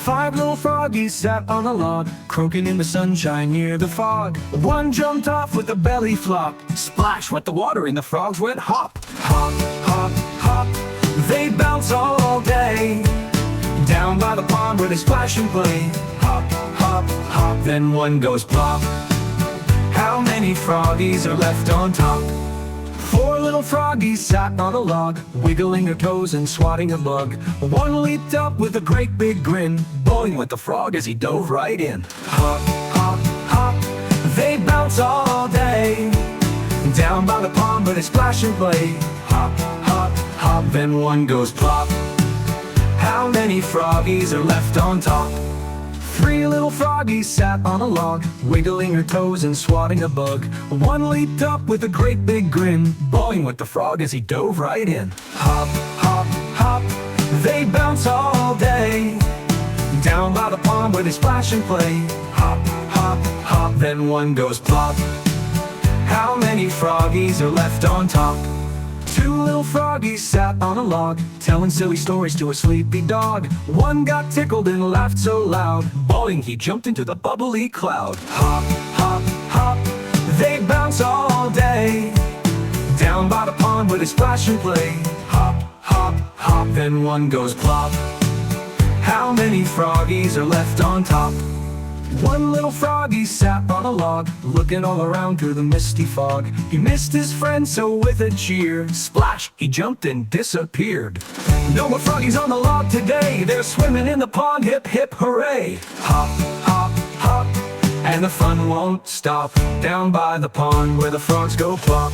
5 little froggies sat on a log, croaking in the sunshine near the fog. One jumped off with a belly flop. Splash went the water and the frogs went hop. Hop, hop, hop, they bounce all day, down by the pond where they splash and play. Hop, hop, hop, then one goes plop. How many froggies are left on top? 4 little froggies sat on a log, wiggling their toes and swatting a bug. One leaped up with a great big grin. Boing went the frog as he dove right in. Hop, hop, hop, they bounce all day, down by the pond where they splash and play. Hop, hop, hop, then one goes plop. How many froggies are left on top? 3 little froggies sat on a log, wiggling her toes and swatting a bug. One leaped up with a great big grin. Boing went the frog as he dove right in. Hop, hop, hop, they bounce all day, down by the pond where they splash and play. Hop, hop, hop, then one goes plop. How many froggies are left on top? 2 little froggies sat on a log, telling silly stories to a sleepy dog. One got tickled and laughed so loud. Boing, he jumped into the bubbly cloud. Hop, hop, hop, they bounce all day, down by the pond where they splash and play. Hop, hop, hop, then one goes plop. How many froggies are left on top? 1 little froggie sat on a log, looking all around through the misty fog. He missed his friend, so with a cheer, splash, he jumped and disappeared. No more froggies on the log today, they're swimming in the pond, hip hip hooray. Hop, hop, hop, and the fun won't stop, down by the pond where the frogs go plop.